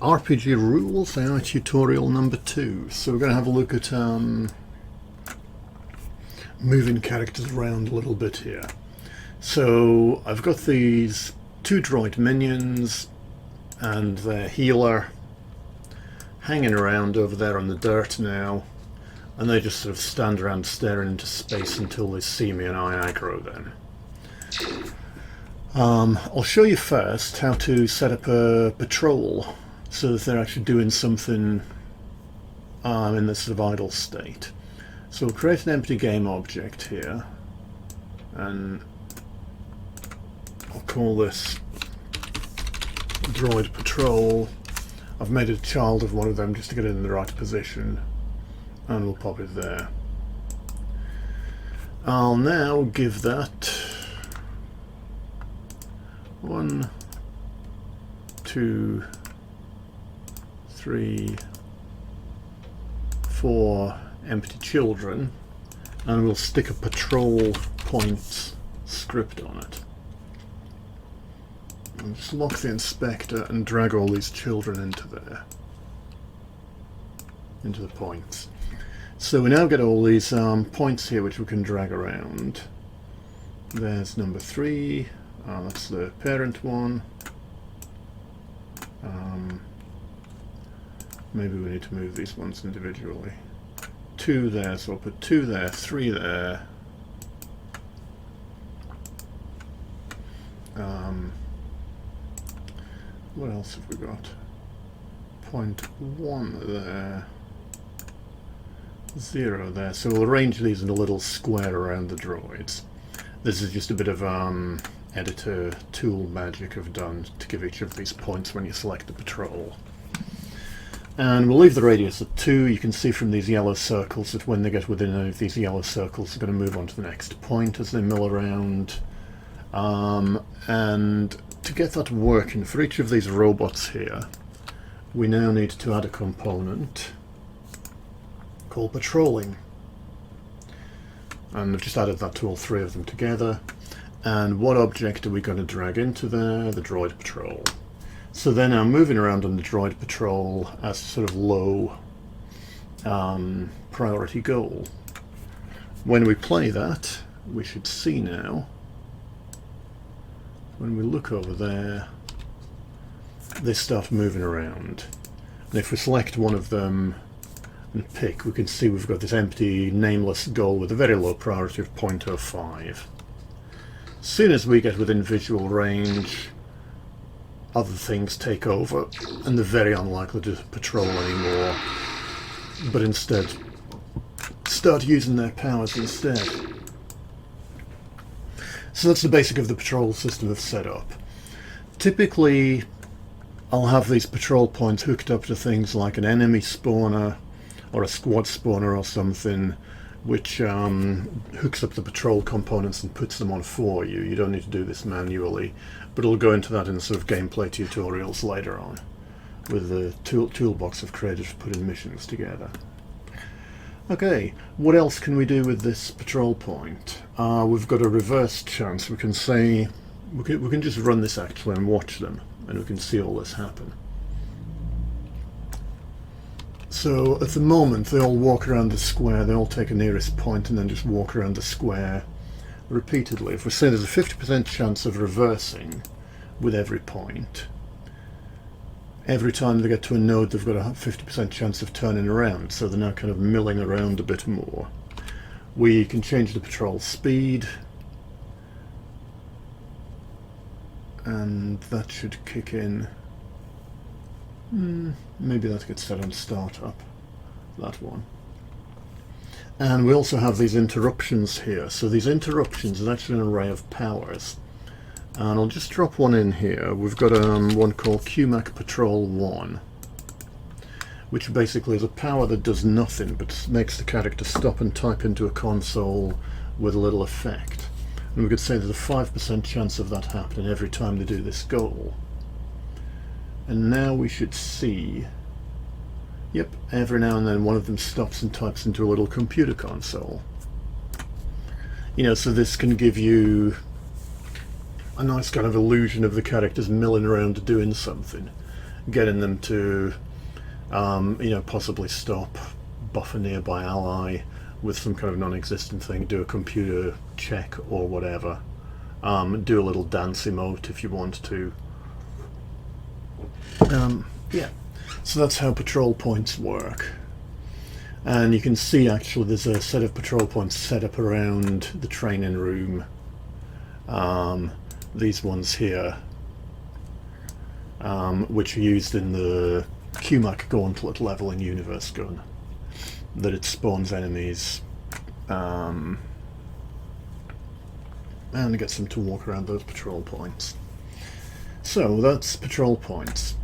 RPGRules AI tutorial number 2. So we're going to have a look at moving characters around a little bit here. So I've got these two droid minions and their healer hanging around over there on the dirt now, and they just sort of stand around staring into space until they see me and I aggro them. I'll show you first how to set up a patrol so that they're actually doing something in this sort of idle state. So we'll create an empty game object here, and I'll call this droid patrol. I've made a child of one of them just to get it in the right position, and we'll pop it there. I'll now give that 1, 2, 3, 4 empty children, and we'll stick a patrol points script on it. And just lock the inspector and drag all these children into there, into the points. So we now get all these points here which we can drag around. There's number 3, that's the parent one. Maybe we need to move these ones individually. 2 there, so I'll put 2 there, 3 there. What else have we got? 0.1 there. 0 there. So we'll arrange these in a little square around the droids. This is just a bit of editor tool magic I've done to give each of these points when you select the patrol. And we'll leave the radius at 2. You can see from these yellow circles that when they get within any of these yellow circles, they're going to move on to the next point as they mill around. And to get that working, for each of these robots here, we now need to add a component called patrolling. And I've just added that to all 3 of them together. And what object are we going to drag into there? The droid patrol. So they're now moving around on the droid patrol as a sort of low priority goal. When we play that, we should see now, when we look over there, they start moving around. And if we select one of them and pick, we can see we've got this empty nameless goal with a very low priority of 0.05. As soon as we get within visual range, other things take over, and they're very unlikely to patrol anymore, but instead start using their powers instead. So that's the basic of the patrol system I've set up. Typically I'll have these patrol points hooked up to things like an enemy spawner or a squad spawner or something, which hooks up the patrol components and puts them on for you. You don't need to do this manually, but I'll go into that in sort of gameplay tutorials later on with the toolbox I've created for putting missions together. Okay, what else can we do with this patrol point? We've got a reverse chance. We can say we can just run this actually and watch them, and we can see all this happen. So at the moment they all walk around the square, they all take a nearest point and then just walk around the square repeatedly. If we say there's a 50% chance of reversing with every point, every time they get to a node they've got a 50% chance of turning around, so they're now kind of milling around a bit more. We can change the patrol speed, and that should kick in. Maybe that gets set on startup, that one. And we also have these interruptions here. So these interruptions is actually an array of powers. And I'll just drop one in here. We've got one called QMAC Patrol 1, which basically is a power that does nothing but makes the character stop and type into a console with a little effect. And we could say there's a 5% chance of that happening every time they do this goal. And now we should see, yep, every now and then one of them stops and types into a little computer console. You know, so this can give you a nice kind of illusion of the characters milling around doing something. getting them to possibly stop, buff a nearby ally with some kind of non-existent thing, do a computer check or whatever, do a little dance emote if you want to. Yeah, so that's how patrol points work. And you can see actually there's a set of patrol points set up around the training room. These ones here, which are used in the QMAC Gauntlet level in Universe Gun, that it spawns enemies and gets them to walk around those patrol points. So that's patrol points.